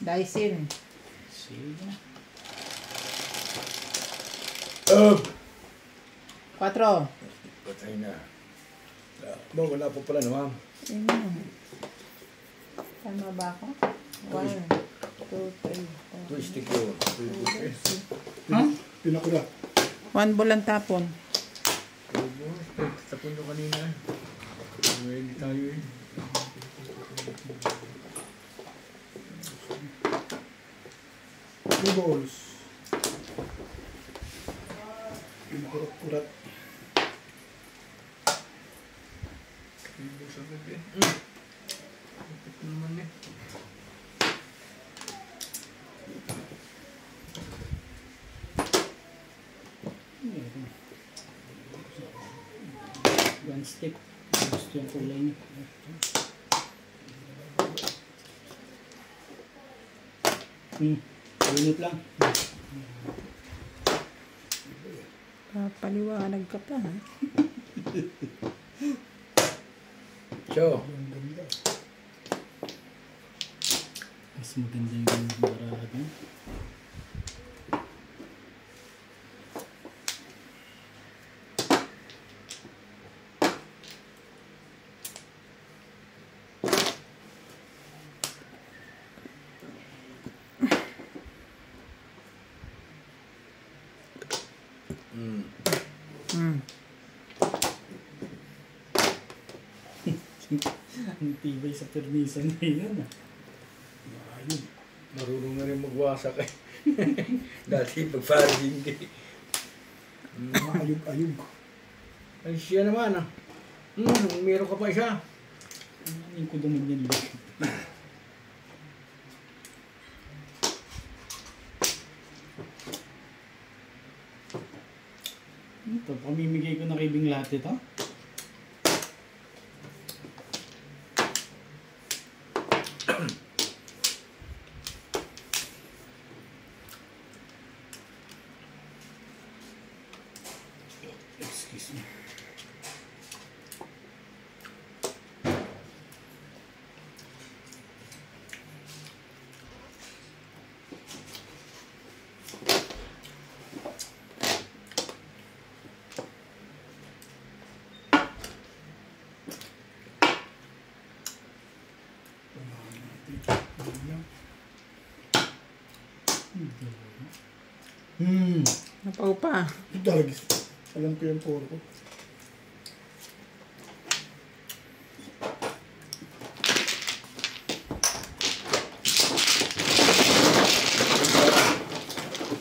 Dyson. Sige. 4. Patay na. Wala po pala naman. Tama ba ako? 1, 2, 3, 4. Twistik yun. Ha? Pinakula. 1 bulan tapon. Tapon nyo kanina. Hindi tayo eh. Two balls. Pinakurat-kurat. Ibus agad eh. Ito naman eh. One stick. Gusto yung kulay niya. Unit lang. Paliwanag ka pa, ha? So, Mas maganda yung barahan niya. Ang tibay sa permisan na yun, ah. ayun. Marunong na rin magwasak eh. Dati pag-farm hindi. Ayug-ayug. Ay siya naman ah. Meron ka pa isa. Yung kuduman yan lang. Ito, pamimigay ko na kay Bing lahat ito. Excuse me. Napaw pa. Dalagis. Alam ko yung puro ko.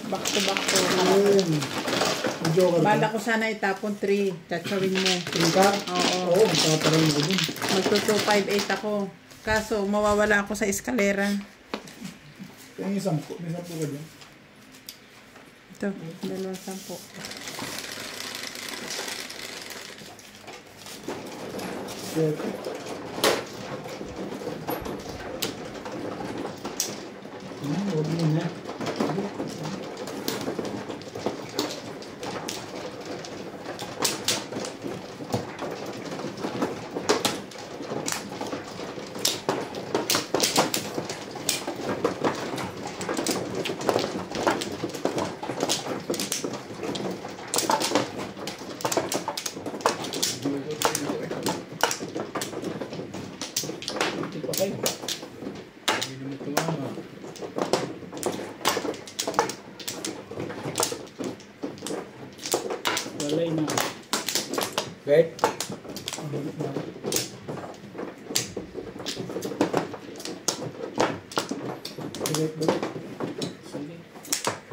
Back to back to. Ayun. Ang joker ka. Bala ko sana itapon 3. Tatsawin mo. Tingka? Oo. Oo, magpaparang ako dun. Magto 258 ako. Kaso, mawawala ako sa eskalera. Yung isang po. May 10 ka dyan. Ito, 210. Siyete. Huwag mo na. Ito pa kayo. Hindi naman tumama. Walay na. Wait. Balik. Sige.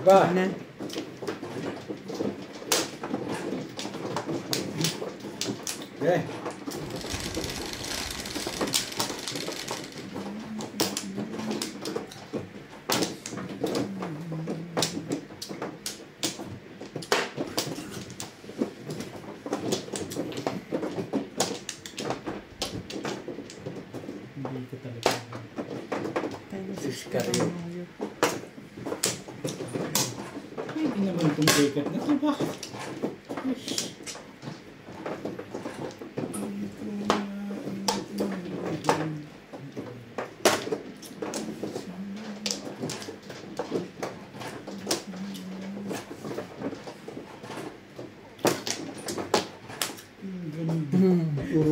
Ba? Ano? Okay. Hindi ko talaga. Iskaryo. Hindi naman itong breaker na ito ba?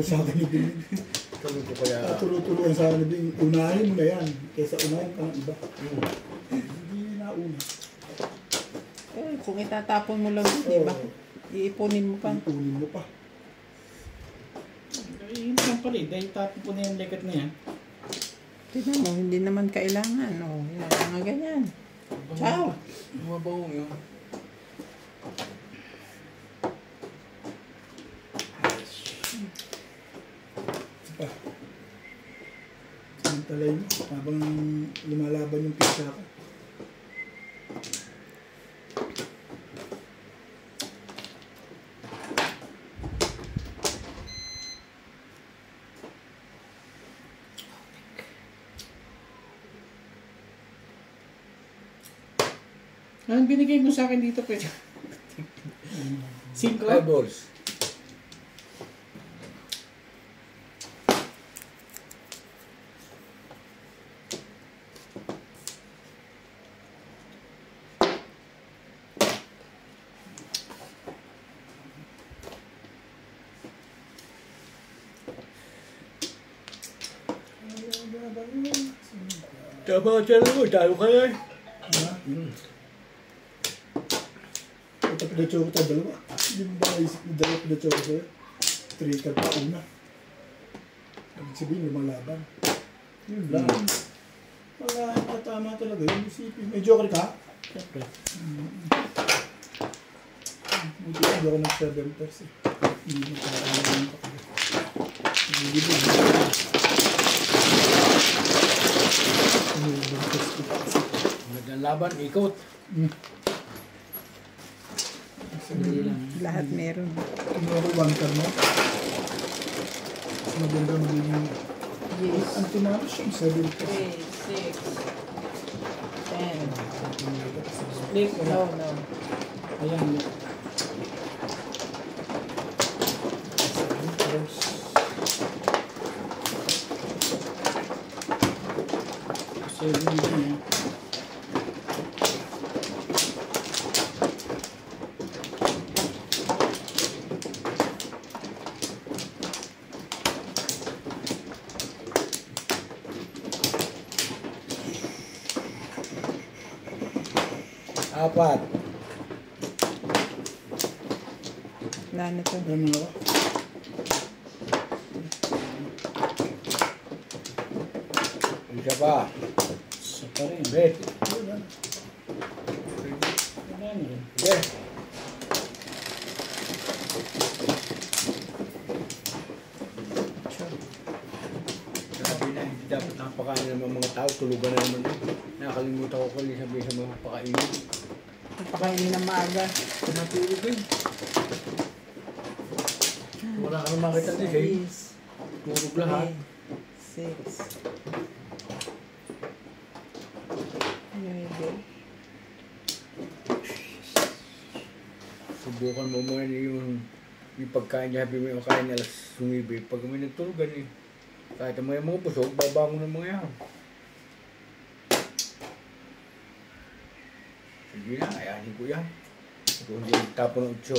sa akin ni Bing. Sabi ko kaya... Tulo-tuloan sa akin ni Bing. Unahin mo na yan. Kaysa unahin ka ng iba. Hmm. Hindi nauna. Eh, kung itatapon mo lang yun, di ba? Iipunin mo pa. Ipunin mo pa. Yun lang pala eh. Dahil tapo po na yung lekat na yan. Tignan mo, hindi naman kailangan. O, yan, mga ganyan. Ciao! Mabaho yun. Isa pa. Samantalay mo. Habang lumalaban yung pizza ko. Anong binigay mo sa akin dito, Pedro? 5? 5 balls. Tama ka dyan mo, tayo ka yan. Ha? Ito pinacho ko tayo dalawa. Hindi mo ba naisip mo dalawa pinacho ko sa'yo? 3 card pa una. Ibig sabihin lumalaban. Yun lang. Wala, tama talaga yun. Isipin. May joker ka? Siyempre. Buti ko hindi ako nag-7 pers eh. Hindi mo kaya hindi mo. Magandang laban, ikot. Sandali lang. Lahat meron. Kinuha ko 1 card mo. Mas maganda magiging... Yes. Ang tinalo siya, 7 pers. 3, 6, 10. Split ko na. No, no. Ayan. So, yun yun. Apat. Wala na to. Ano ako? Isa pa. Isa pa rin. Bet. Wala na. Wala na rin. Yes. Sabi na, hindi dapat nakapakain ng mga tao. Tulugan na naman. Nakakalimutan ko kung sabi sa mga pakainin. Napakainin ng maaga. Natulog eh. Wala ka naman makita din eh. 6, Tulog lahat. 6. Subukan mo muna yung pagkain niya, sabi mo yung kain alas sumibi. Pag may nagtulugan eh, kahit ang mga busog, babangon ng mga yan. Sige na, ayanin ko yan. Kung hindi tapon ng utso.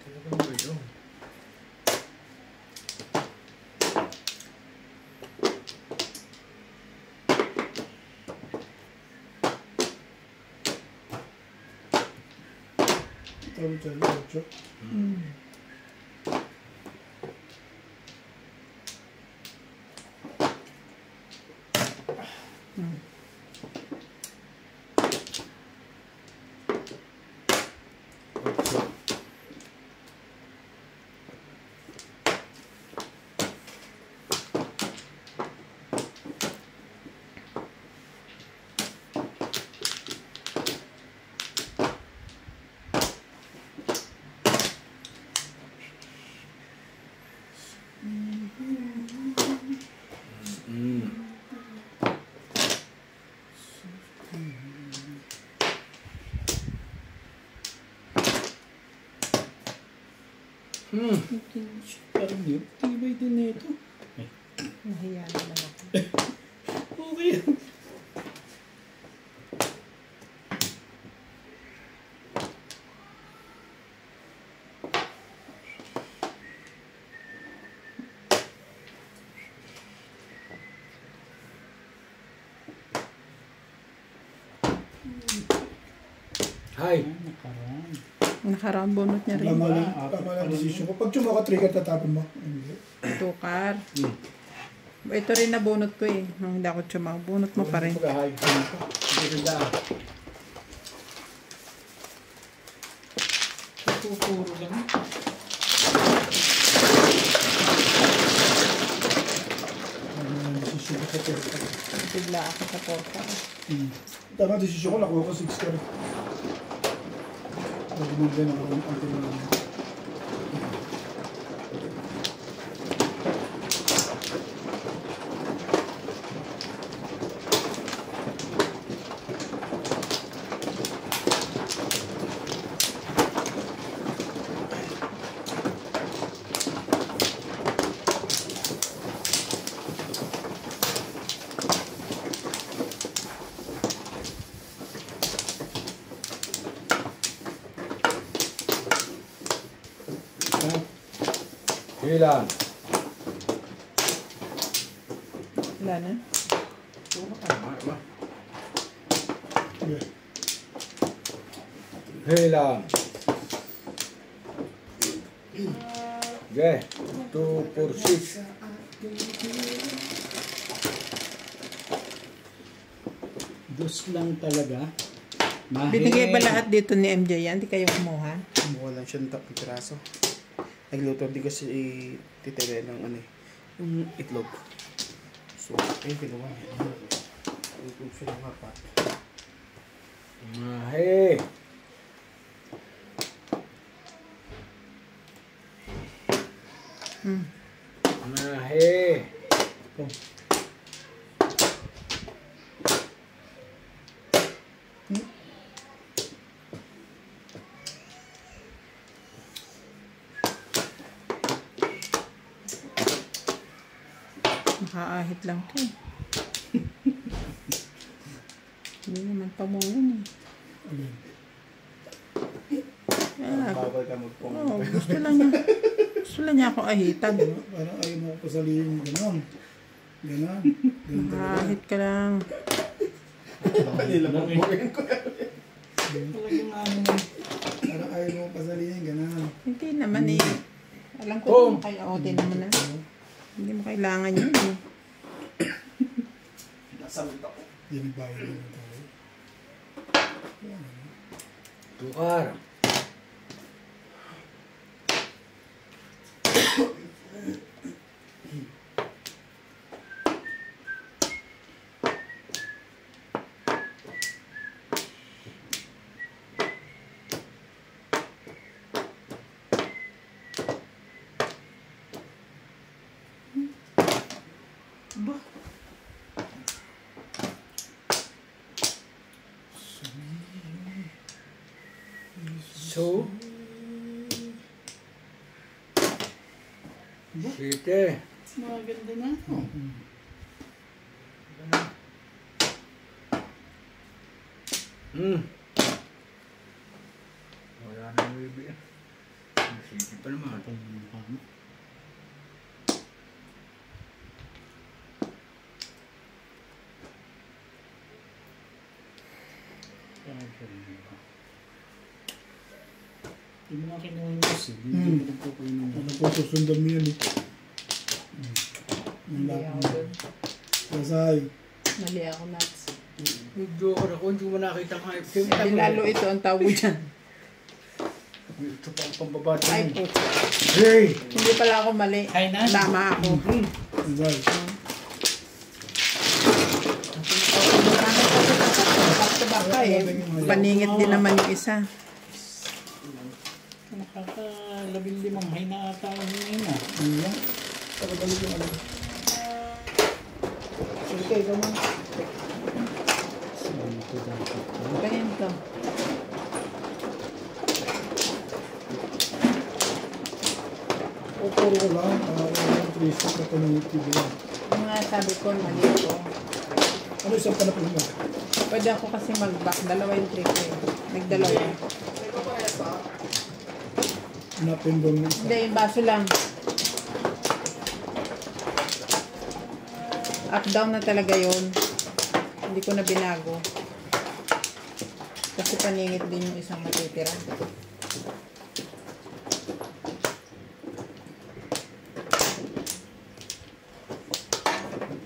Talagang mo ito. Tawag dyan, 8. Utso. Parang yun. Tibay din na ito. Nahiya naman ako. Okay. Hay. Nakaraan. Nakaraang bunot niya rin. Tama lang decision ko. Pag tsumaka trigger, tatapon mo. Hindi. Tukar. Ito rin na bunot ko eh. Nung hindi ako tsumaka, bunot mo pa rin. Hay. Ganda. Puro lang. Tama lang decision ko sa porta. Bigla ako sa porta. Tama decision ko, nakuha ko 6 ka rin. Nagumag din ako ng anti-lang. Ilan? Wala na. Ilan? Okay. 2, 4, 6. Dos lang talaga. Binigay ba lahat dito ni MJ yan? Di kayo kumuha? Kumuha lang siya ng 3 piraso. Nagluto din kasi titira ng ano eh, yung itlog. So, ayun ginawa niya. Luto siya ng apat. Mahe. Mahe. Makaahit lang to eh. Hindi naman pamungan eh. Bawal ka magpong. Oo, gusto lang niya. Gusto lang niya ako ahitan. Parang ayaw mo pasalihin gano'n. Gano'n. Gano'n talaga. Makaahit ka lang. Nilamang mo rin ko. Talagang ano. Parang ayaw mo pasalihin gano'n. Hindi naman eh. Alam ko kung kaya ote naman na. Hindi mo kailangan yun eh. Nasamit ako. Yan ang bayan naman tayo. Tukar. So, Site. Maganda na. Wala na yung bibi. Site pa naman. Hindi mo na kinuha yung boss eh. Hindi mo nagpupunin mo. Ano po susundan mo yan eh. Mali ako dun. Kasay. Mali ako, Nats. Medyo ako hindi mo nakita nga. Hindi lalo ito ang tawag dyan. Ito pang pambabati. Ay po. Hey! Hindi pala ako mali. Ay, Nats. Tama ako. Kasay. Back-to-back ka eh. Paningit din naman yung isa. Nakaka-15 hay na ata ang ngayon ah. Ano lang? Pagkabalik yung ano. Sige kayo, ikaw man. Ganyan to. O, puro ko lang. Wala lang 3 step na community lang. Yung nga sabi ko, mali ako. Ano isang panapin mo? Pwede ako kasi mag-back. Dalawa yung trick eh. Nagdalawa. Hanapin doon mo. Hindi, yung baso lang. Up down na talaga yon. Hindi ko na binago. Kasi paningit din yung isang matitira.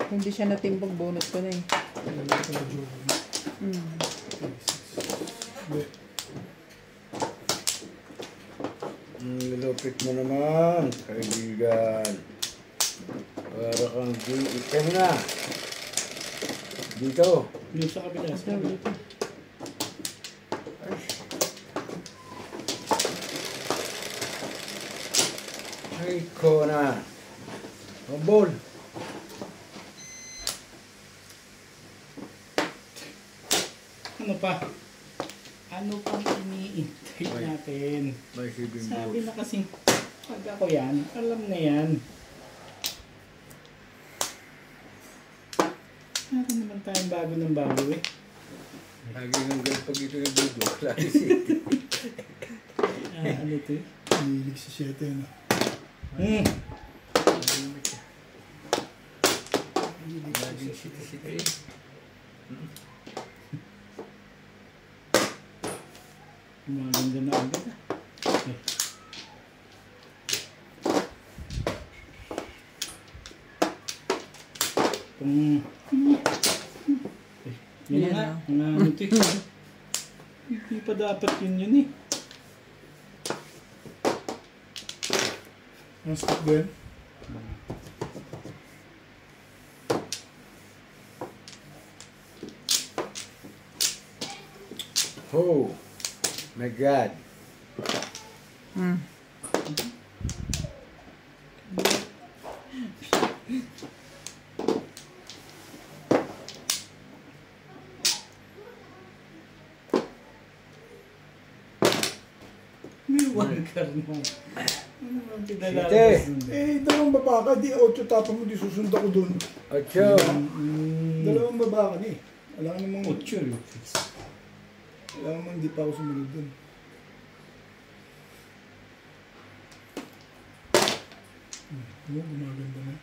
Hindi siya natimbang, bonus ko na eh. Lupit mo naman, kaibigan. Para kang item na. Dito. Yung sa kabila. Sa kabila. Ay, ko na. Mabol. Ano pa? Ano pang iniintay natin? May sibing Sabi boss. na kasing pag ako yan, alam na yan. Meron naman tayong bago ng bago eh. Lagi ng ganun pag ito yung dudok. Lagi city. Ano ito eh? Hilig sa 7 na. Laging city. Maganda na agad ah. Okay. Kung... Yun na nga. Ano ito eh. Hindi pa dapat yun eh. Ang stop din. Oh, my God. May one car mo. Ano ang pinalabas Siyete. nun? Dalawang baba ka, di 8 tapos mo, di susunda ko dun. Ocho. Dalawang baba ka na eh. Alam ka namang, Ocho yun. alam mo, hindi pa ako sumunod dun. Gumaganda na.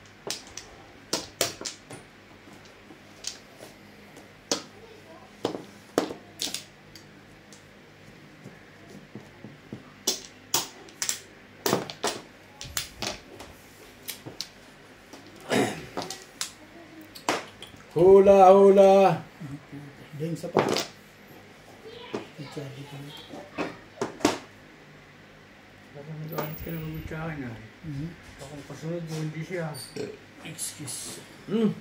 Hula, hula. Dahil sa pa. Sabi ko na. Parang nag-aanit ka na mag-utsahan na. Akong kasunod mo, hindi siya. Excuse. Ano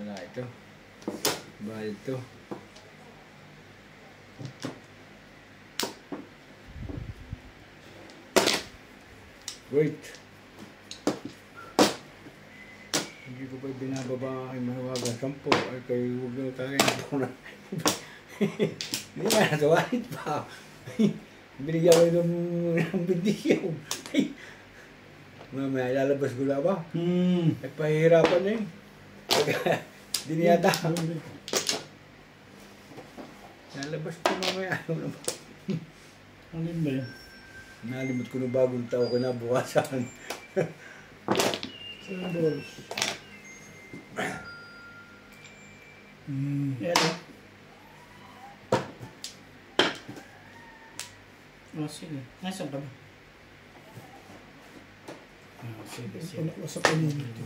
na ito? Bahal ito. Wait. Hindi ko pa binababa ang aking mahiwagang 10. Ay kayo huwag na tayo ako na. Hindi nga natawalit pa. Binigyan ko ng bindisyon. Mamaya lalabas ko na ba? Ay pahihirapan na yun. Hindi niya tao. Lalabas ko mamaya. Ano ba yun? Nalimot ko ng bagong tao kinabukasan. 7 balls. Yan. Oh, sige. Nasaan ka ba? Ah, sige, sige. Anak ko sa kanina ito.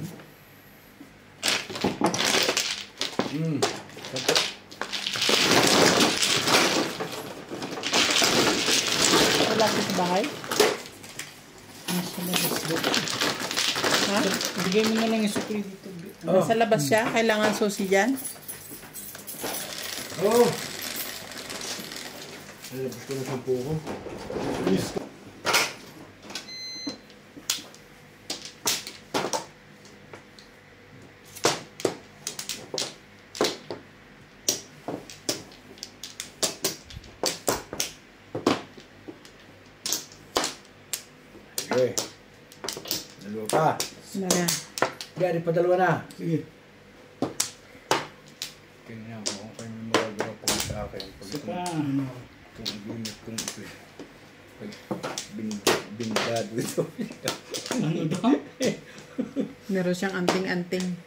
Wala ka sa bahay? Nasa labas doon. Ha? Bigay mo na lang yung sukli dito. Nasa labas siya? Kailangan susi dyan? Oh! Lalabas ko na 10 ko. Okay. Dalawa pa. Ano na? Dari pa dalawa na. Sige. Tingnan ko kung kayo may magagawa po sa akin. Isa pa. Itong ginit kong ito. Pag binigado ito. Ano daw? Meron siyang anting-anting.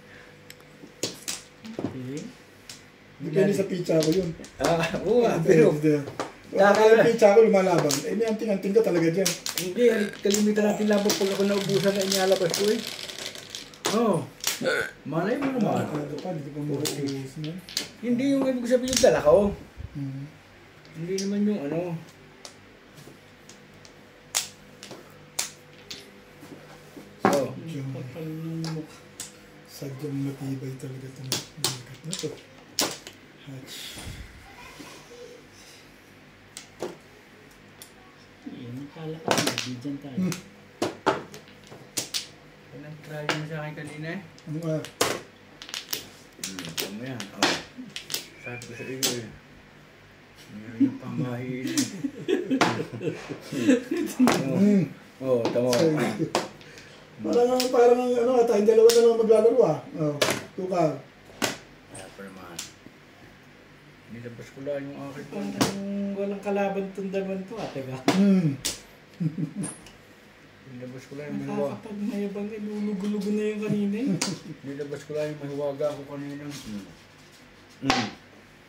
Okay. Depende sa pizza ko yun. Oo nga, pero Kaya yung pizza ko lumalaban. Eh, may anting-anting ka talaga dyan. hindi, kalimitan natin labot pag ako naubusan na inialabas ko eh. Oo. Malay mo naman. Ano pa, hindi pa maubos na. Hindi yung ibig sabihin yung dala ko. Hmm. Hindi naman yung ano. So, Kapal ng mukha. Sadyang matibay talaga itong bigat na to. Hatch. Nakala ka na, di dyan tayo. anong try mo sa akin kanina eh? Ano nga? Ito mo yan. Oh. Sabi ko sa iyo eh. Meron yung pamahiin. Oo, tama. Parang ano, tayong dalawa na lang maglalaro ah. Oh, tukar. Kaya pa naman. Nilabas ko lang yung akin. Parang walang kalaban itong dalawang to, teka. Nilabas ko lang yung mahiwaga. Nakakapagmayabang na, lulugo-lugo na yung kanina eh. Nilabas ko lang yung mahiwaga ako kanina.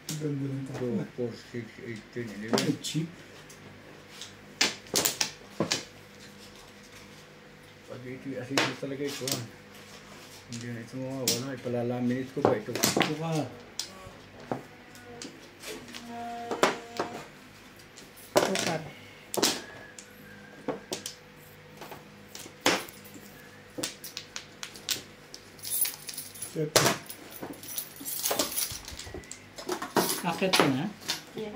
Ganda ng tapo. 2, 4, 6, 8, 10, 11. Cheap. Pag ito yung asino talaga ito ah. Hindi na ito mga wala. Ipalalaminate ko pa ito. Tukar. Tukar. Set. Akit ka na? Yeah.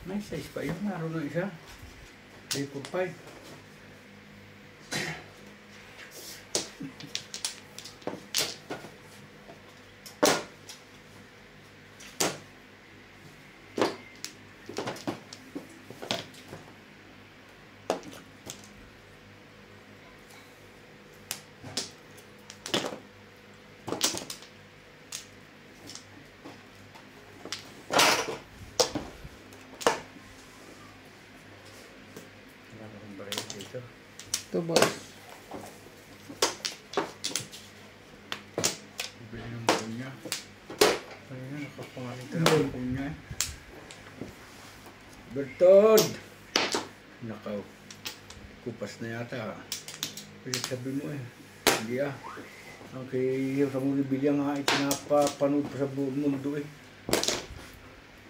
May size pa yun. Naroon ng isa. 3, 4, 5. Ito, boss. Bibili ng punya. Ayun, nakapangalit ka ng punya. Bertod! Nakaw. Kupas na yata. Kasi sabi mo eh. Hindi ah. Ang kay sa mga bilya nga itinapapanood pa sa buong mundo eh.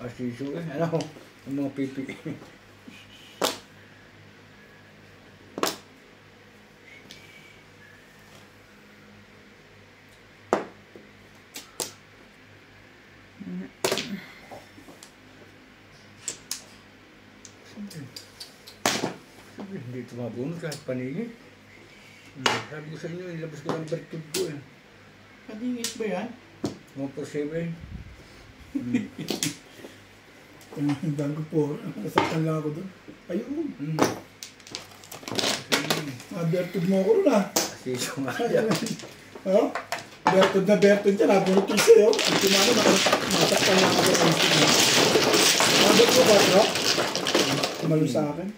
Asiso eh. Ano? Ang mga pipi. Hindi ito mabunod kahit paningin. Sabi ko sa inyo, ilabas ko ng bertud ko eh. Padingit ba yan? Mga posebe. Ang bago po. Nasaktan lang ako doon. Ayun. Bertud mo ako rin ah. Asiso nga yan. Oh? Bertud na Bertud dyan. Nabunod yung sa'yo. Ang tumano, masaktan lang ako doon. Nabot ko ba ito? Tumalo sa akin.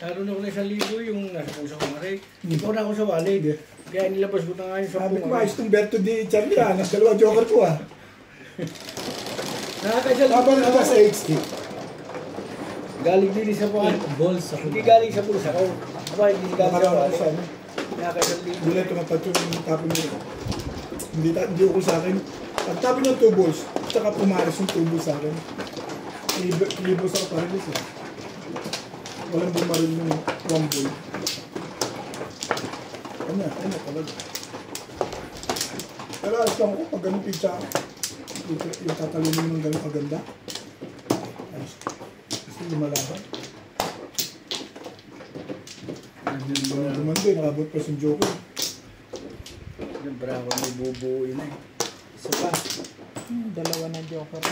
Naroon ako na 1,000 yung nasa puso ko maray. Ikaw na ako sa walid. Kaya nilabas ko na nga yung 10. Sabi ko ayos itong Bertud ni Charlie ah. Dalawa joker ko ah. Nakakaisal Laban na ba sa HT? Galing din sa puwan. Balls ako. Hindi galing sa puso ko. Aba, hindi galing sa Nakakaroon ako sa walid. ano. Nakakaisal din. Hindi lang tumapat yung tapin mo. Hindi ako sa akin. Ang tapin ng 2 balls, tsaka pumaris yung 2 balls sa akin. Libo sa kaparilis eh. Walang bumaril yung 1 ball. Ano talaga. Pero alas lang ako pag ganun pizza ako. Yung tatalinin ng ganun kaganda. Ayos. Gusto lumalaban. Walang dumando eh, nakabot pa yung joker. Siyempre ako may bubuuin eh. Isa pa. Dalawa na joker.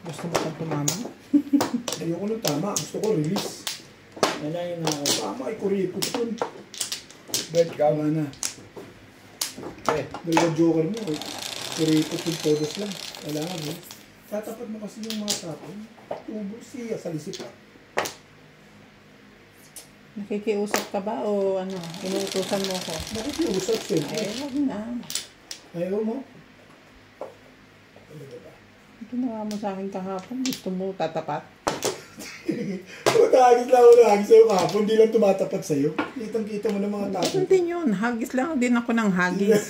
Gusto mo kang tumama? Ayoko nung tama, gusto ko release. Wala yung ako. Tama ay kuripot yun. Bet ka. Tama na. Eh, Dalawa joker mo eh. Kuripot yung todos lang. Kailangan mo. Tatapat mo kasi yung mga tapon. Tubo siya sa lisipa. Nakikiusap ka ba o ano? Inuutusan mo ko? Bakit yung usap siya? Ay, wag na. Ayaw mo? Ano ba? Ginawa mo sa akin kahapon. Gusto mo tatapat? Matahagis lang ako na hagis sa'yo kahapon. Hindi lang tumatapat sa'yo. Kitang-kita mo ng mga tapon. Hindi yun. Hagis lang din ako ng hagis.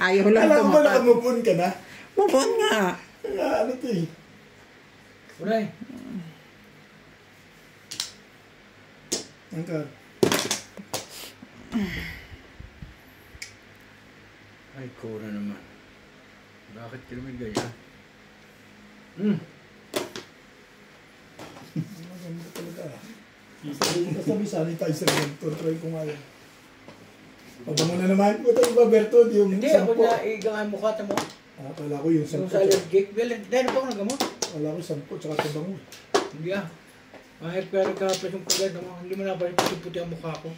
Ayaw lang Alam mo ba tumapat. nakamupon ka na? Mabon nga. Ano to eh? Unay. Angkar. Ay, kura naman. Bakit ka naman ganyan? Maganda talaga. Sabi sanitizer yan. Try ko nga yan. Pabango na naman. Ito yung Baberto. Yung Hindi, ako sampo. na igangan mukha mo. Ah, kala ko yung Yung sampo. sa allergic. Well, dahil na pa ako nagamot. Kala ko sampo tsaka tabango. Hindi ah. Kahit pero kahapos yung pagod naman, hindi mo na pa puti-puti ang mukha ko.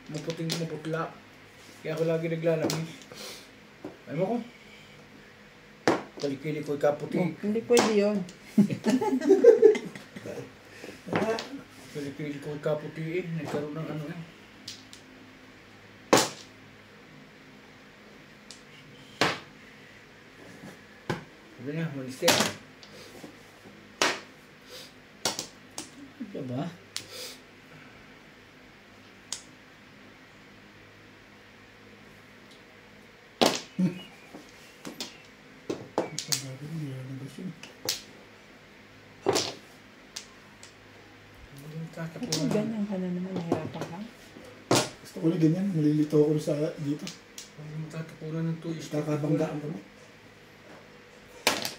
Maputing maputla. Kaya ako lagi naglalamig. Alam mo ko? Kalikili ko kaputi. Oh, hindi pwede yun. Kalikili ko kaputi eh. Nagkaroon ng ano eh. Sabi niya, malis yan. Ito ba? Hindi na nabas yun. Ito ganyan ka na naman. Nahirapan ka. Gusto ko na ganyan. Malilito ako sa dito. Matatapunan ng tuyos. Kakabanggaan kami.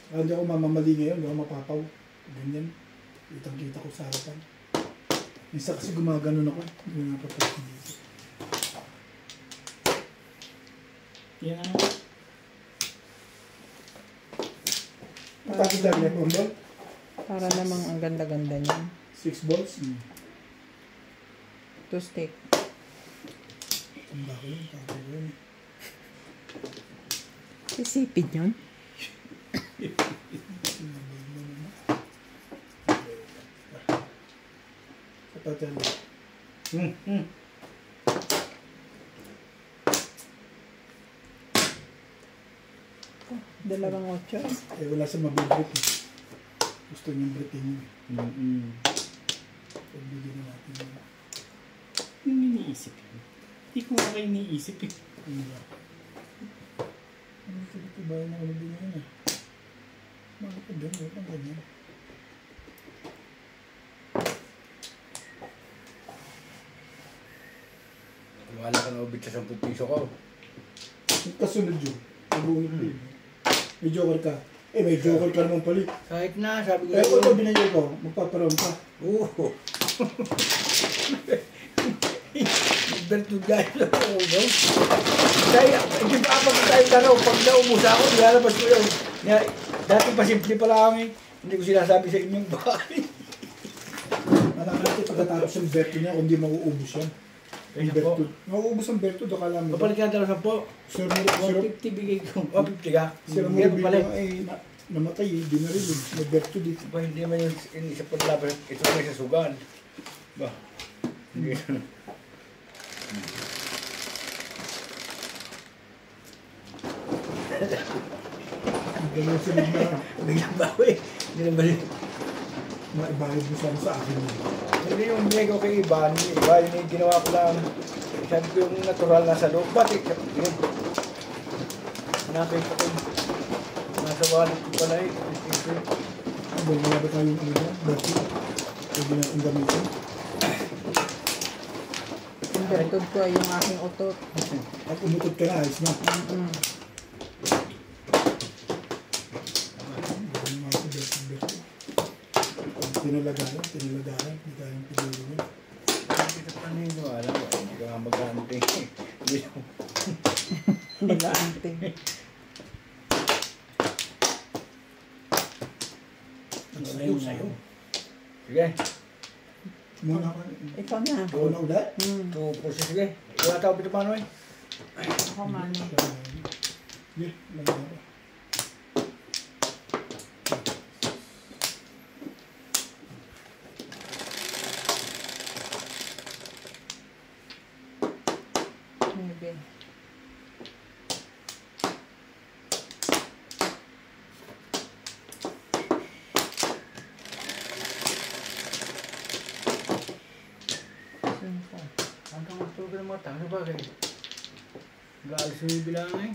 Hindi ako mamamali ngayon. Hindi ako mapapaw. Ganyan. Kitang-kita ko sa harapan. Minsan kasi gumaganon ako. Hindi na napapasin dito. Yan ano? Matapos lang yan. 1 ball? Para namang ang ganda-ganda niya. 6 balls? 2 stick. Tanda ko yun. Tapos yun. Isipin yun. Kapatid. Dalawang 8. Eh wala sa mabibrit eh. Gusto niyang britin yun. Pagbigyan na natin yun. Yung iniisip yun. Hindi ko nga kayo iniisip eh. Ano ba? Ano ito dito ba yung mga din yun eh? Mga pa din, huwag kang ganyan. Wala ka na ubit sa 10 piso ko. Yung kasunod yun. Pag-uunod din. May joker ka. Eh may joker ka naman pala. Kahit na, sabi ko Eh kung ito binigay ko, magpaparoon ka. Oo. Berto dahil lang ako, no? Kaya, hindi pa kapag tayo tanong, pag naubos ako, nilalabas ko yun. Dati pa simple pala kami. Hindi ko sinasabi sa inyong bahay. Alam natin pagkatapos yung Berto niya, kung hindi mauubos yan. Yung Berto. Mauubos ang Berto, doon ka lang. Kapalit ka na 10. Sir Murilo, 150 bigay ko. 150 ka. Sir Hindi Murilo papalit. ay namatay eh, di na rin eh. May Berto dito. Ba, hindi man yung isa paglaban. Ito may sasugan. Ba? Hindi. Ganyan sila na Biglang bawi. Hindi na balik. maibahid mo sana sa akin. Hindi yung binigay ko kay Ivan. Iba, yung ginawa ko lang. Sabi ko yung natural na sa loob. Ba't yun? Nakita ko. Nasa wallet ko pala eh. Ano, wala ba tayong ano ba? Berto. Pwede natin gamitin. Yung bertod ko ay yung aking utot. Pag umutot ka na, ayos na. Mm-mm. Ganyan mga sa Berto. Pag tinalagaran, hindi tayong pinili niya. Hindi ka pa naniniwala. Hindi ka nga mag-ante. Hindi ko. Mag-aanting. Sayo. Sige. Muna ka. Ikaw na. Ako na ulit. Two pulses. Sige. Wala tao pito paano eh. Ako man. Sige, lang ako. Sige. Sampo. Hanggang October mo, tanga ba kayo? Gaalis mo yung bilangan eh.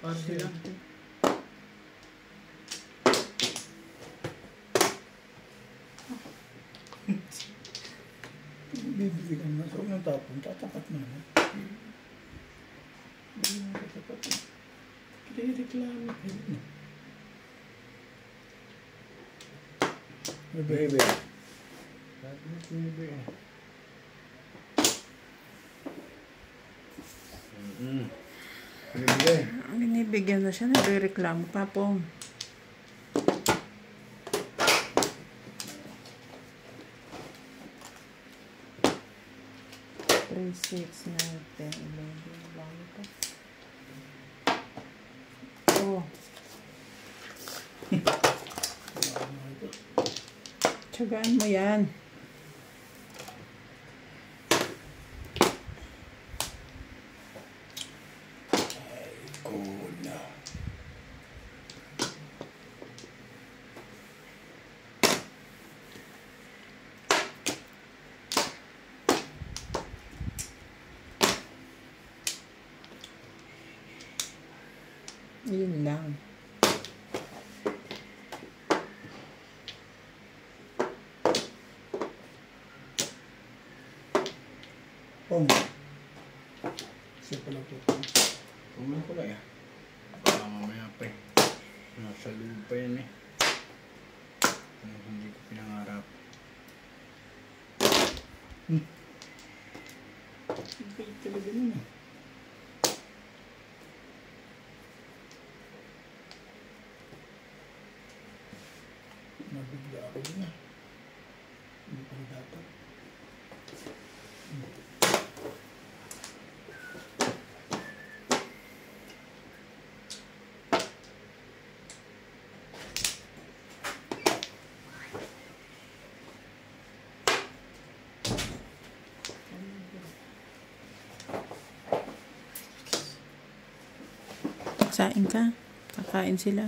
Para sila. Bibigyan mo na. So, yung tapon, tatapat mo naman. Hindi mo tatapat mo. Reklamo. Baby. Sabi mo, baby. Binibigay. Binibigyan na siya, nagre-reklamo pa po. Three, 6, 9, 10, 11, lang ito. Oh. Tsagaan mo yan. Yun lang. Pong. Siya pala po. Kumain ko lang yan. Baka mamaya pa eh. Nasa loob pa yan eh. Hindi ko pinangarap. Bait talaga nun eh. Nabigla ako din ah. Hindi pa rin dapat. Sain ka. Kakain sila.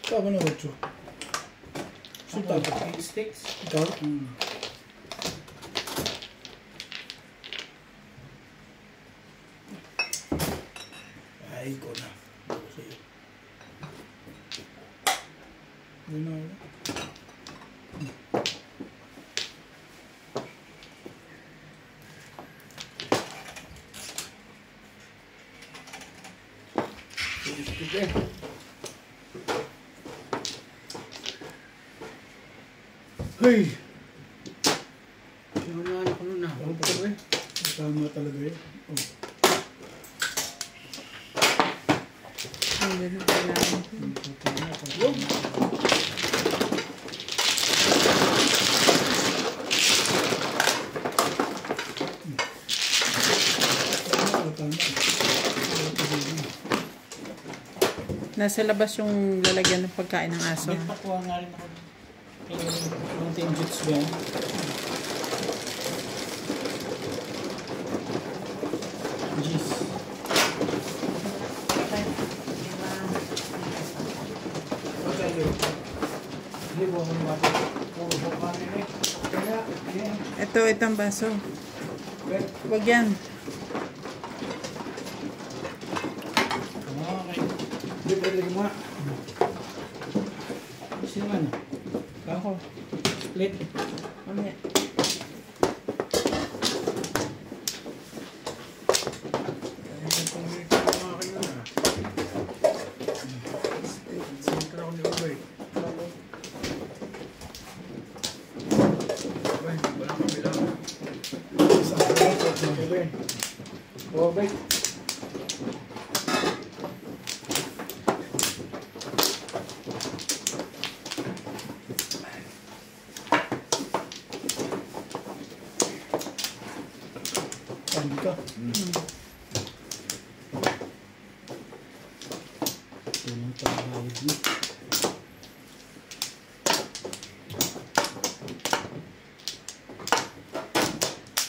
Ikaw ba na 8? Sultan. Eight sticks. Ikaw? Ay, ikaw na. Ako sa'yo. Yun na ako. Stick eh. Hey! Sinulaan ako nun ah. Ako pa eh. Tama talaga yun. Oh. Ay, ganun kailangan ko. Nasa labas yung lalagyan ng pagkain ng aso. May pakuha nga rin ako. Yung tenjutsu ba yan? Jeez. Hindi po ako natin. Puro po kami eh. Kaya, Itong baso. Wag yan. Okay. hindi pwede lagi mo nga. Sino man? Ako. Split. Mamaya. Wala kang bilang. tubig. Pandi ka. Ito lang pagkawag mo.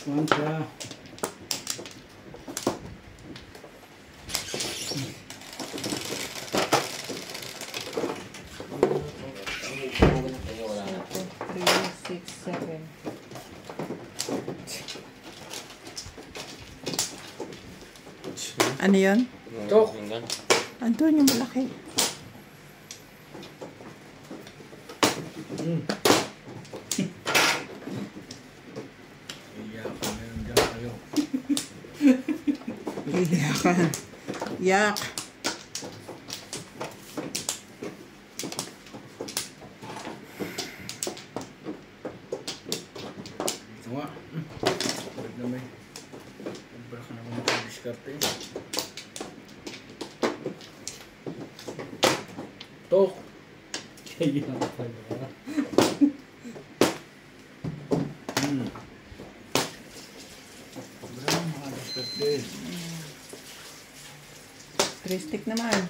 Kuwanta. Ito, 3, 6, 7. Ano yun? Tok. Andun yung malaki. Iyak ka na yun dyan kayo. Iyakan. Yak. Ito nga. Balik na may. Balik ka naman mag-discarte. Tok. Kaya lang pala. Sobrang mga discarte. 3 stick naman.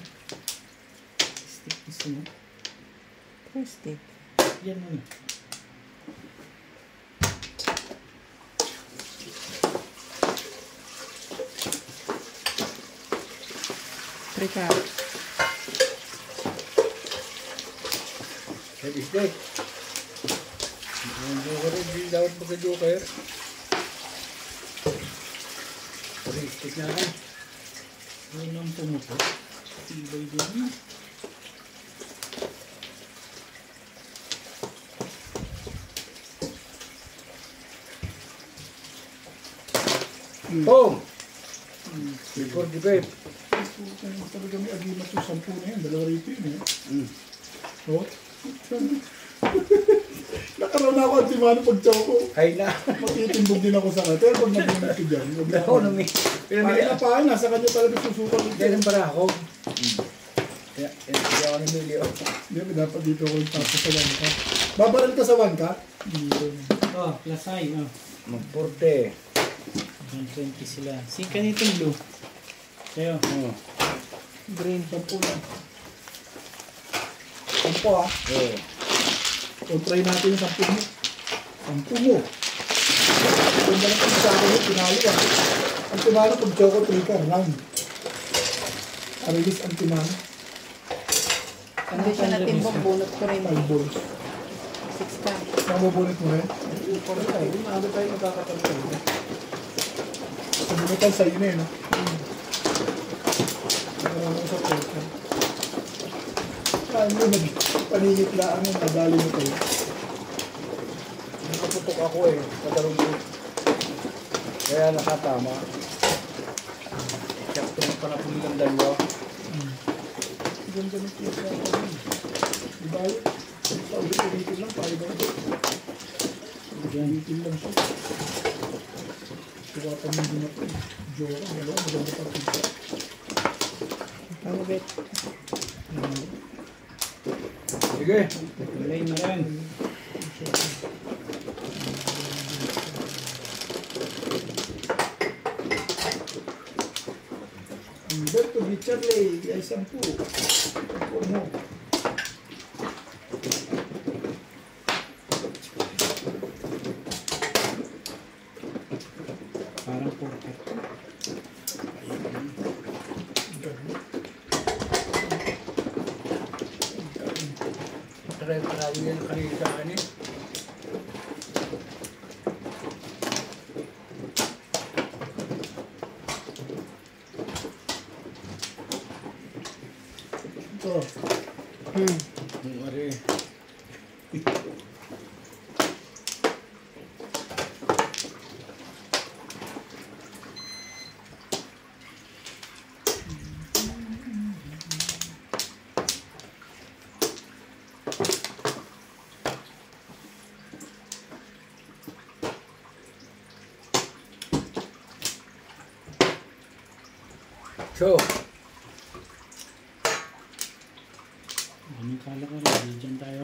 Stick gusto mo? 3 stick. Yan mo. Three ka. Heavy stick. Ang joker rin, dapat magka-joker. Heavy stick na ako. Yun ang pumupo. Tibay din. Boom! Before the vape. Talaga may agimat yung 10 na yan. 2 rito yun eh. Oh. Nakaroon na ako ang timano pag ko. Hay na. Matitimbog din ako sa kanya. Pero pag nag-unit ko dyan, huwag na Ako ako. na may. Pahay na pahay, nasa kanya talaga susukan. Ganun para ako. Kaya, hindi ako namili. Hindi, dapat dito ako tapos sa 1 ka. Babaral ka sa 1 ka? Dito. Oh, lasay. Oh. Magporte. 120 sila. Sing ka nitong blue. Sa'yo. Oh. Green. 10 na. 10 ah. Oh. So, try natin yung 10 mo. 10 mo. Kung ganun kung sa akin, pinalo ah. Ang timano pag choco 3 ka, round. Arilis ang timano. Hindi siya natimbog. Bunot ko rin. 5 balls. 6 ka. Mamabunit mo rin? Ano tayo? Ano tayo magkakatagal? Sa bunutan sa'yo na yun, no? Ano sa portal. Paano yun? Paningit lang yung nadali mo tayo. Nakaputok ako eh. Katarong ko. Kaya nakatama. Sakto mo pala puli ng dalawa. Ganda ng piyesa ako. Di ba yun? Paulit-ulitin lang, paano ba? Ulitin lang siya. Tuwatan mo din ako. Jora, dalawa, maganda pa pizza. Ano bet? Sige. Kulay na rin. Humberto Di Charlie, ay 10. 10 mo. Parang porter. Try yan kanina sa akin eh. Ito. Yung ari. So, Anong kala ka rin? Diyan tayo.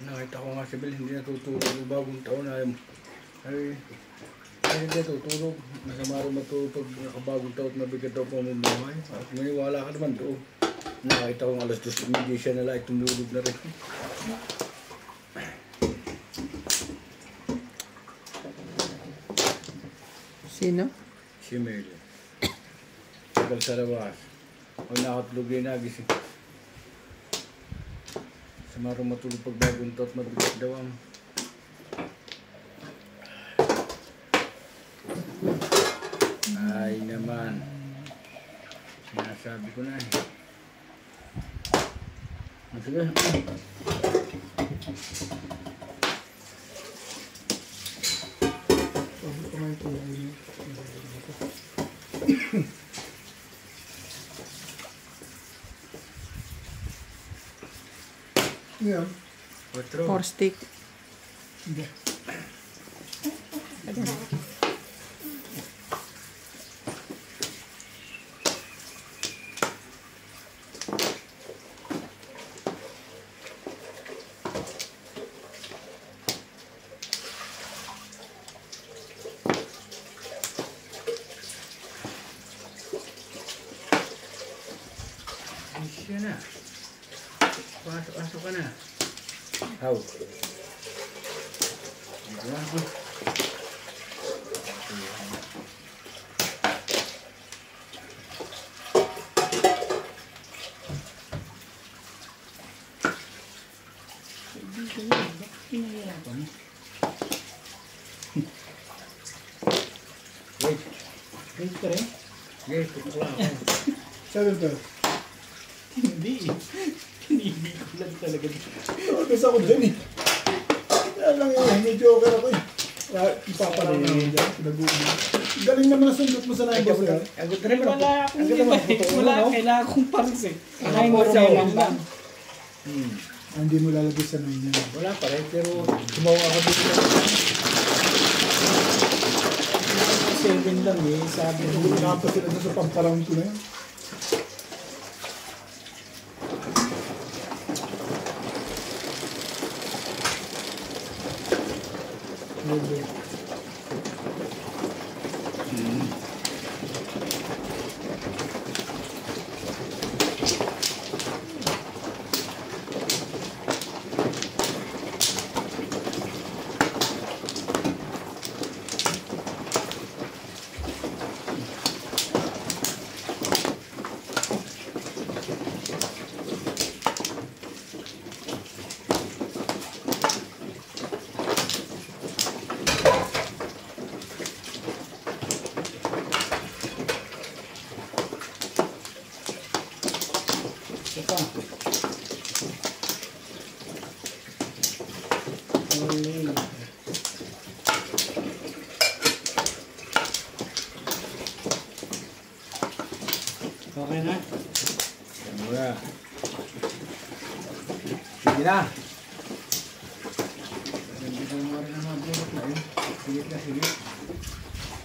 nakita ko nga si Bill, hindi natutulog yung bagong taon ay hindi natutulog. Masama rin matulog pag nakabagong taon na bigat daw pamumuhay. At maniwala ka naman doon. Nakita ko nga alas 2 hindi siya nala ay tumulog na rin. Sino? Si Mel. Tagal sa labas. Pag nakatlog ay nagising. Samaro matulog pag bagong taon mabigat daw ang ay naman. Sinasabi ko na eh. Sige. Yeah. Otro. 4 stick. Hindi. Siya na. Pasok ka na. How? Dito na ako. Wait. Wait ka rin? Sige, tutok lang ako. Sabi ko, Hindi. Hinibig ko lang talaga. kasi ako dyan eh. Kaya lang yun, may joker ako eh. Ipapalaw na ako dyan, pinag-uuli. Galing naman na sundot mo sa nain boss ka. Ang ganda naman. Wala akong Ang ganda iba naman. eh. Totoo Wala, no? kailangan kong pares eh. Kailangan Ako mo sa lang lang. Hindi mo lalagay sa nain niya. Wala pa rin, pero tumawa ako dito. 7 lang eh. Sabi ko. Hindi na pa sila doon sa pamparound ko na yun. Ito. Rolling. Okay na? Mura. Sige na. Nandito mo rin ang mabulat na yun. Sige na, sige.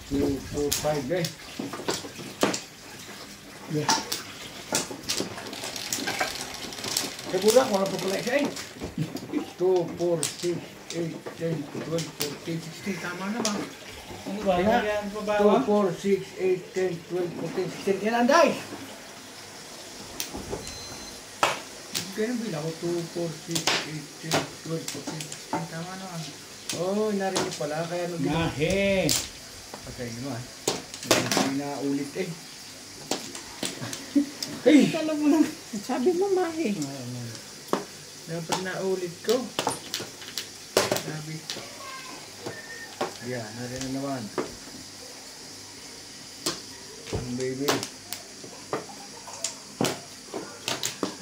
2, 4, 5 eh. Yeah. Siguro ako wala pa pala siya eh. 2, 4, 6, 8, 10, 12, 14, 16. Tama na ba? Ano ba? Kaya, Yan pa ba? 2, 4, 6, 8, 10, 12, 14, 16. Yan ang day! Ganyan bilang ako. 2, 4, 6, 8, 10, 12, 14, 16. Tama na ba? Oh, narinig pala. Kaya nung ginawa. Nahe! Patay nyo ah. Hindi na ulit eh. Hey! Kala mo lang. Sabi mo, Mahi. Dapat na ulit ko. Sabi ko. Yan, narin na naman. Ang baby.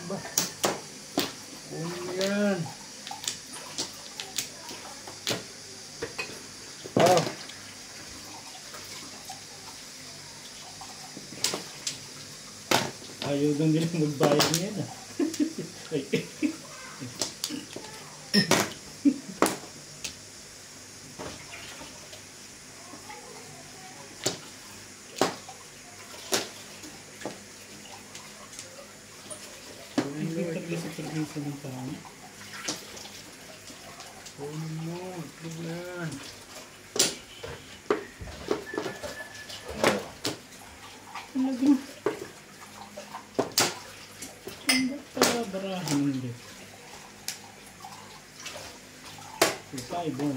Ba? Kung yan. Ayaw daw nila magbayad ngayon ah. Ay, hindi talaga sa pag-isa ng tao. Mo, itlog na yan. Talagang ang ba't barahan hindi? Ipay bo.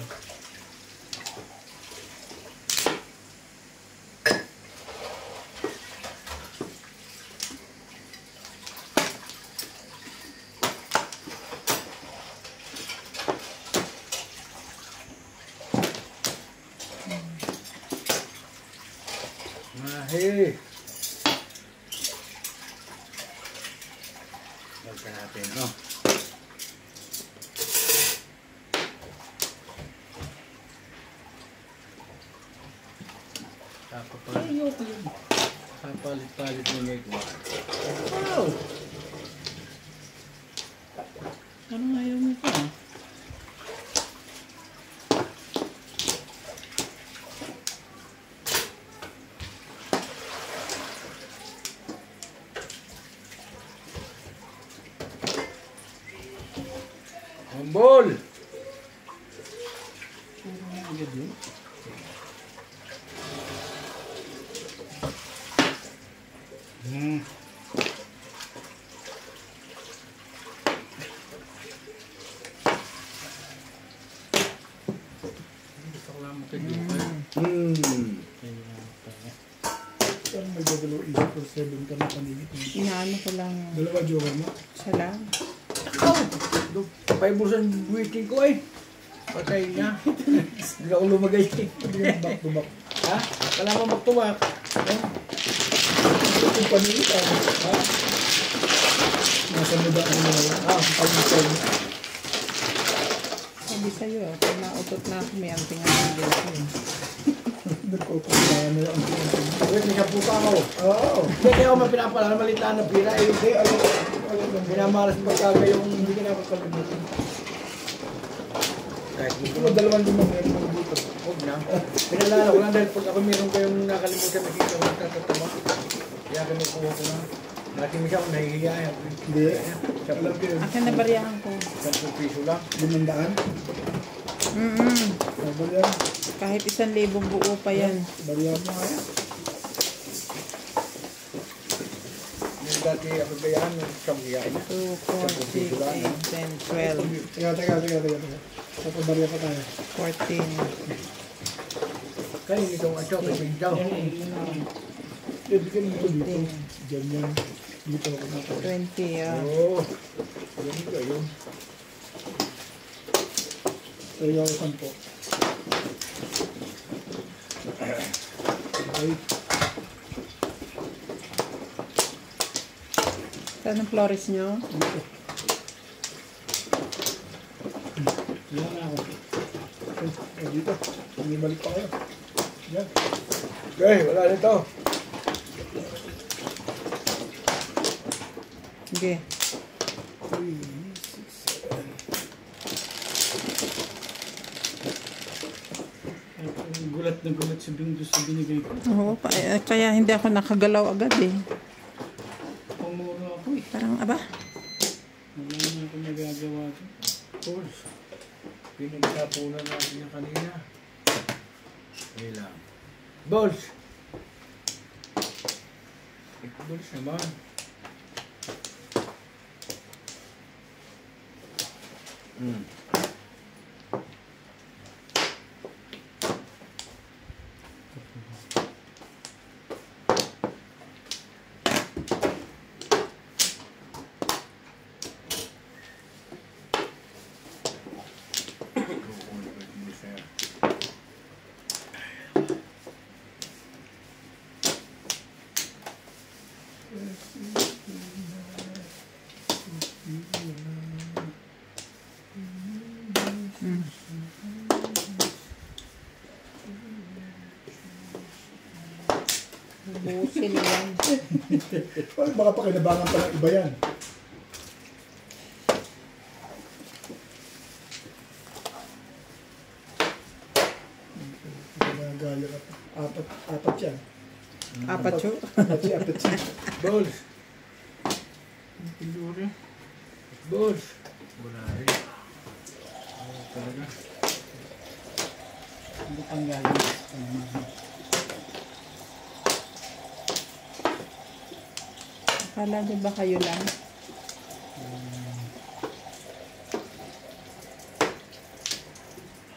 Mahi. Lagyan natin, no? Ayoko yun. Papalit-palit mo ngayon. Wow! Anong ayaw mo pa? Hambol! Parang agad yun. Hmm. Gusto ko lang makikita. Kaya pala. Parang magdadalaw isip ko 7 ka na panigit. Inaano ko lang. Dalawa joker mo. Isa lang. Paibusan waiting ko eh. Patay na. Hindi ako lumagay eh. Hindi yung back to back. Ha? Wala mo magtuwak. Yung panigit ako. Ha? Nasa mudaan mo na lang. Pag-isay mo. Sabi sa'yo, pag nautot na ako, may anting ang din. Nagkukumpara na lang. Wait, may kaputa ako. Oo. Hindi ako mapinapala na malitaan ng pira eh. Hindi, minamalas pagkaga yung hindi ka napapalimutan. Kahit gusto mo, Ito, 2,000 meron mo dito. huwag na. Pinalala ko lang dahil pag ako meron kayong nakalimutan na kita ko nagtatatawa. Kaya kinukuha ko na. Natin siya kung nahihiya yan. Hindi. Alam ko yun. Akin na bariyahan ko. 10 piso lang. 500. Mm-mm. Sabal yan. Kahit 1,000 buo pa yan. Bariyan mo nga yan. Yung dati ako bayaran yung kamiyay na. 2, 4, 6, 8, 10, 12, Teka. Papabariya pa tayo. 14. Kaya hindi itong ato kasi daw. Eh, bigyan mo ito dito. Diyan yan. Dito ako na 20, ah. Oo. Yan ka yun. Kaya ako 10. Okay. Saan ang flores nyo? Dito. Yan na ako. Dito. Hindi balik pa kayo. Yan. Okay, wala nito. Sige. 3, 6, 7. Gulat na gulat sa binigay ko. Oo, kaya hindi ako nakagalaw agad eh. Pumuro ako eh. Parang, aba, Wala na ako nagagawa ko. Tools. Pinagtapunan natin yung kanina. Okay lang. Balls! Balls naman. busil yan. Baka pakinabangan pa ng iba yan. Gaya ka pa. Apat yan. Apat siyo. Apat yan. Balls. Pinduri. Balls. Wala rin. Talaga. Hindi pang galing. Akala niyo ba kayo lang?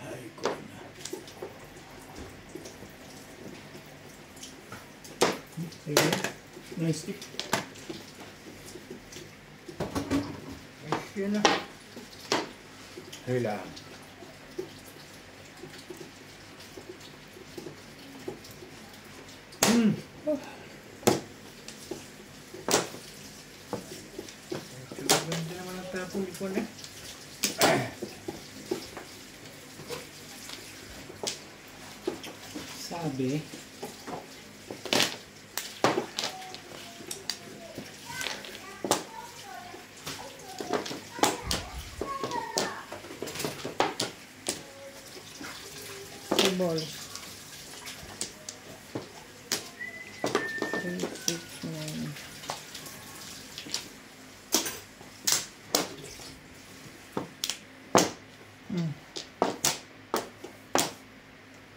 Ay, ko na. Ayun. Nice stick. Yun na. Hila. Ganda naman ang tapong ipon eh. Sabi, Two balls. 3, 6, 9.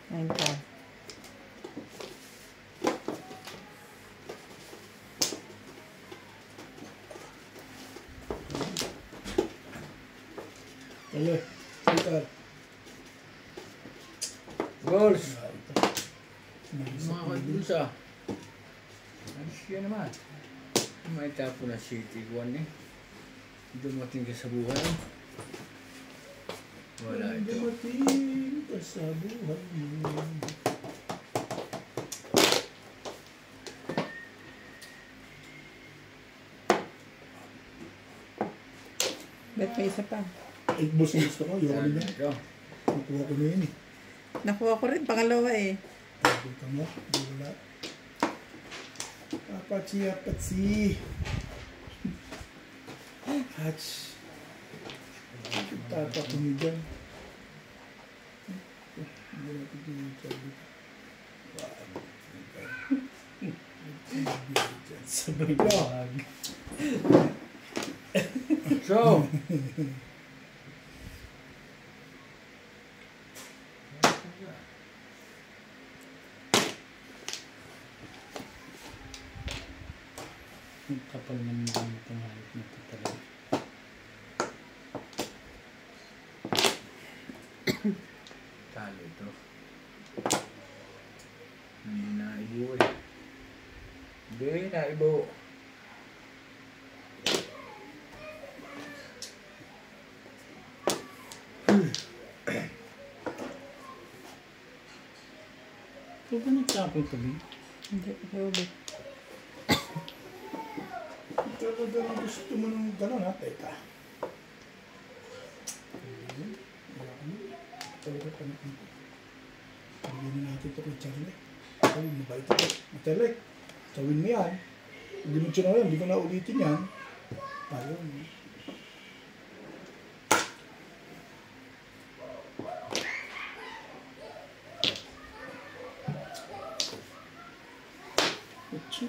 Nine pa. Ayun. Filter. Balls. Nice. Mga kadulsa. Ayos yun naman. May tapo na City 1 eh. Dumating ka sa buhay. Wala ito. Dumating ka sa buhay mo. Bet may isa pa. 8 balls yung gusto ko. Yung Saan ano na yan. ito? Nakuha ko na yun eh. Nakuha ko rin, pangalawa eh. Pagkita mo. Di wala. Apatsi. Hatch. Tatak ko niyo dyan. Hindi natin dito. sabay bag. So, Ang kapal naman ng pangalit na ito talaga. talo ito. Hindi na ibo eh. Hindi na ibo. Ito ba nagtapon ito, Bing? Hindi, huli. Talaga na gusto mo ng gano'n ha, teka. Talaga pa na ito. Pagyan na natin ito kay Charlie. Ay, mabait ito. Charlie, tawin mo yan. Hindi mo siya na yan, hindi ko na ulitin yan. Ayun. Kutsi.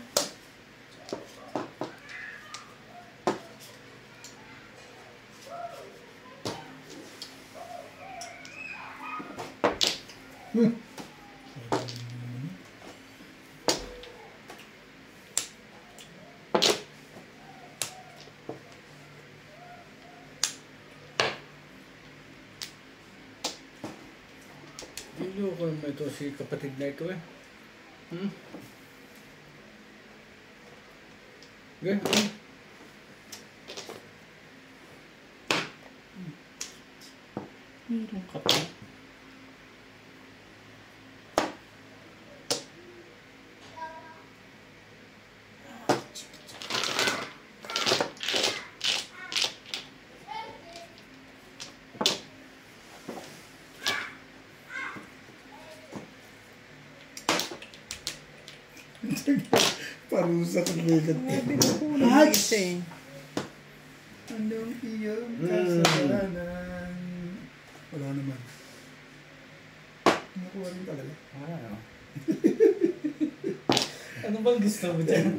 Hindi ko naman ito si kapatid na ito eh. Okay. Meron ka pa. Parang parusa sa ligat. Binukunan Ay! isa eh. Anong iyong kasalanan? Wala naman. Nakuha rin talaga. Ano bang gusto mo dyan?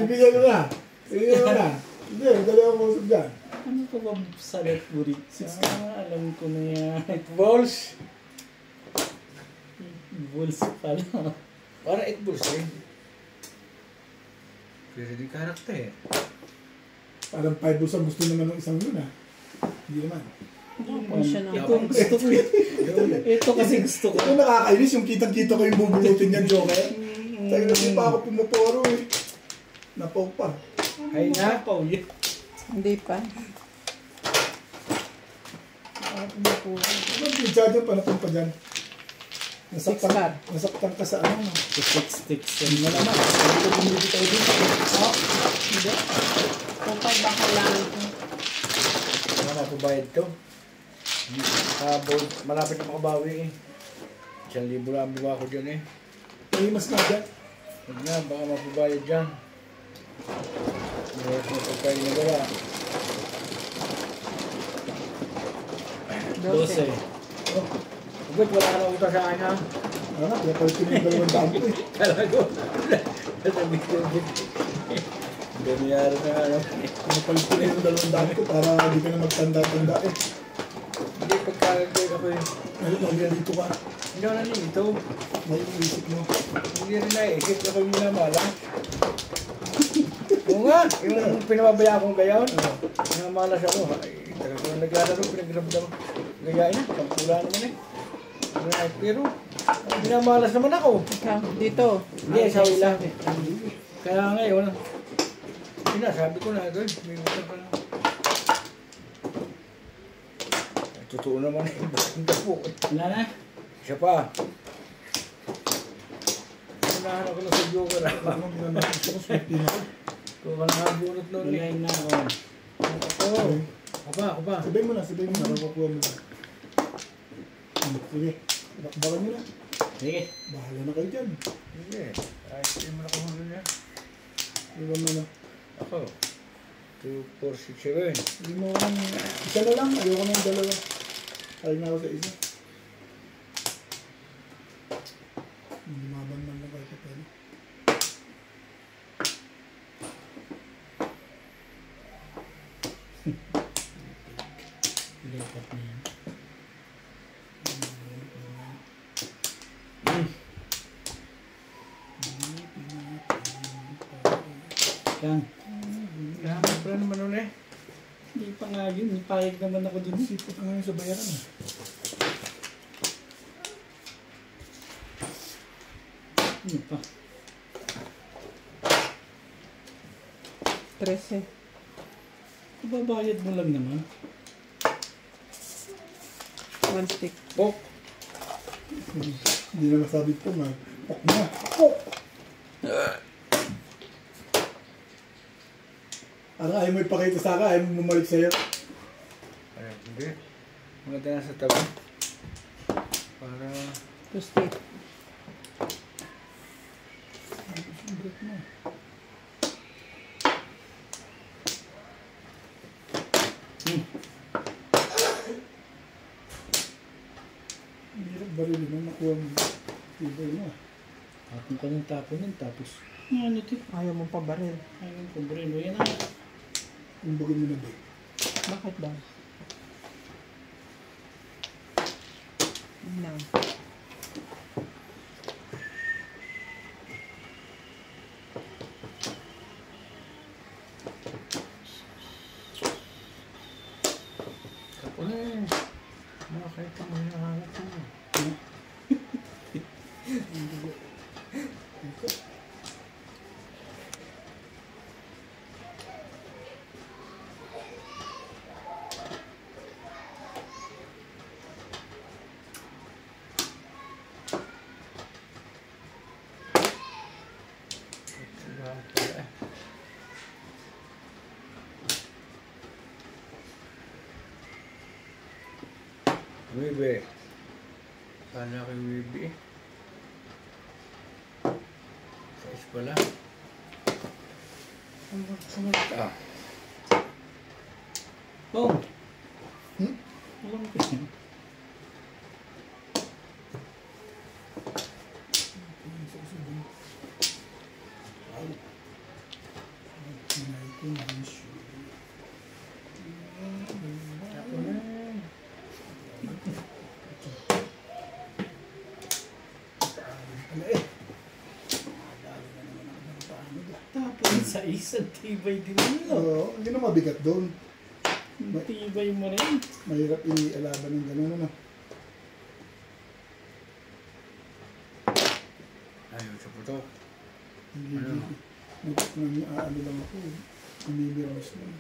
Ibigyan ko na. Ibigyan ko na. Hindi, dalawa mo usap dyan. Ano ka ba salat burik? Alam ko na yan. Balls. Bulls pala. Para 8 balls eh. Pero di karakter. Parang 5 balls ang gusto naman ng isang yun ah. Hindi naman. Tapos siya ng Ito ang gusto ko. Ito kasi gusto ko. Ito nakakainis yung kitang-kita ko yung bubulutin niyan, Joker. Sabi na di pa ako pumupuro eh. Napaw pa. Ay na. Paulit. Hindi pa. Ano ang pinsa dyan? Paano pa dyan? Six bar. Nasaktan ka sa ano? Sticks. Hindi na naman. Hindi ko bumibitaw dito. Oh, hindi. Kung pag ba kailangan ko. Ano na bayad to? Malapit na makabawi eh. 1,000 lang biwa ko dyan eh. May mas na dyan. Huwag na, baka mapabayad dyan. Mayroon na pagkain na gawa. 12. Oh, Huwag, wala ka na utang sa akin ha. ano na, kaya pala pinagdalawang daan ko eh. Talago. Sabi ko, ganyan na ano. Pinapalit ko na yung 2 daan ko para hindi ka na magtanda-tanda eh. Hindi, pagkakagay ako eh. Ngayon, nandito ka. Hindi ako nalilito. May iisip mo. Hindi rin naisip ako yung minamala. Oo nga, yung pinababaya akong gayon. Minamalas ako. Ay, tagal ko na naglalaro, pinagramdam. Gayain na, kampula naman eh. Pero, minamalas naman ako. Ikaw, dito. Hindi, sa wala. Kaya ngayon, sinasabi ko na ito, may utang ka lang. Totoo naman eh, bakit po. Wala na? Siya pa. Unahan ako na sa Joker. Ano ang ginanahin ko? Sweet din ako. Kung ka nakabunot nun eh. Wala na ako. Ako pa. Sabihin mo na, sabihin mo na. Nakukuha mo na. Sige, bakbakan nyo na. Sige. Bahala na kayo dyan. Hindi. Ay, hindi mo nakahulo niya. Iwan mo na. Ako. 2, 4, 6, 7. Hindi mo isa na lang. Ayoko na yung dalawa. Kaya na ako sa isa. Hindi maban man lang kahit pala. Lipat na yan. Yan. Lahat pa naman nun eh. Hindi pa nga yun. Payag naman ako dun. Sipot na ngayon sa bayaran ah. Ano pa? 13. Babayad mo lang naman. 1 stick. Pok. Hindi na masabi po na. Pok na. Pok! Ano ayaw mo ipakita sa akin? Ayaw mo bumalik sa'yo? Ay, hindi. Maganda na sa tabi. Para... 2 stick. Sumbret mo. Ang hirap barili na nakuha mo. Ibay na. Tapon ka ng tapon nun. Tapos, ano ito? Ayaw mong pabaril. Ayun, kumbreno. Yan na. Umbagin mo na ba? Bakit daw? Ano? Ako na eh. Makakita mo yung hangat mo. Wibe. Sana kay Wibe eh. Size pala. Ah. Oh. Hmm? Alam ko yan. Tapos sa isang tibay din nyo. Oo, hindi na mabigat doon. Tibay mo rin. Mahirap i-alaban ng gano'n, ano. Ayaw sa puto. Hindi, Ano? ano lang ako, umibirmas lang.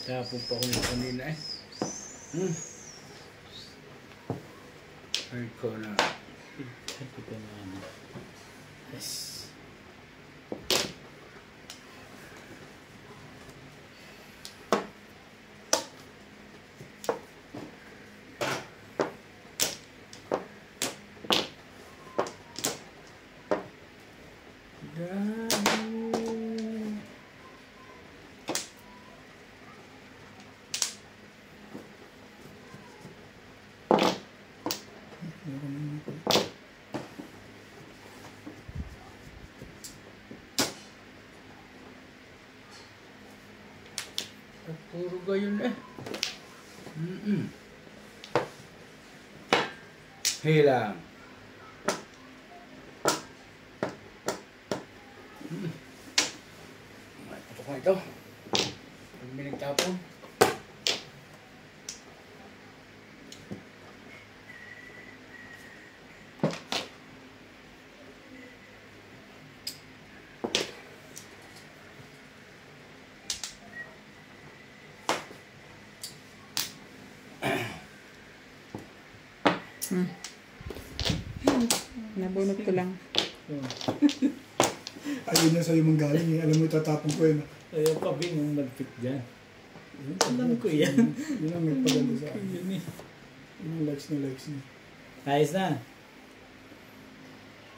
Tapos pa ko na kanina eh. Ay ko na. Sabi ko na ano. Yes. Puro gayon eh. Hilang. Putok na ito. Pag may nagtapon. Nabunot ko lang. Ayun na sa'yo mong galing eh. Alam mo, itatapon ko yun. Ayaw pa bin yung magpit dyan. Yun, Alam ko yan. Yun ang nagpaganda sa akin. Yun eh. Yun ang likes niya. Ayos na.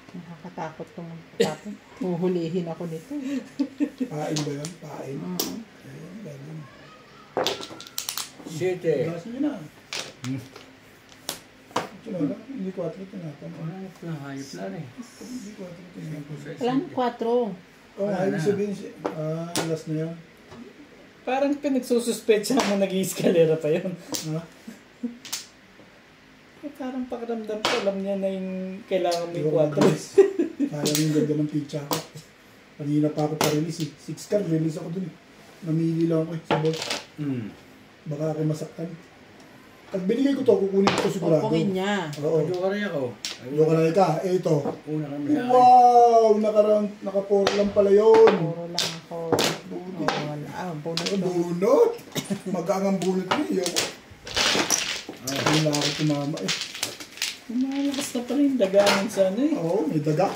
Nakakatakot kung magtapon. Huhulihin ako nito. Pain ba yan? Pain. Oo. Ayun, ganun. Siyete. Gasin nyo na. Ito na lang. Hindi 4 tinapon. Wala na, hayop na rin. Hindi 4 tinapon. Wala na 4. Oh, Wala ibig na. sabihin, last na yan. Parang pinagsususpecha mo nag-i-escalera pa yun. Ha? Parang pakiramdam ko, alam niya na yung kailangan mo Di yung ba 4. mabilis? Kaya yung ganda ng pizza ko. Kanina pa ako pa-release eh. 6 card, release ako dun eh. Namili lang ako eh, sa boss. Baka ako masaktan. Pag binigay ko to, kukunin ko to sigurado. Pupungin niya. Oo. Medyo ka rin ako. Yung ka ka, ito. Una kami sa akin. Wow! Naka-4 lang pala yun. Puro lang ako. Oo, wala. Bunot ko. Bunot! Mag-aangang bunot niya. Hindi na ako tumama eh. Malakas na pa rin daganan sa ano eh. Oo, may daga.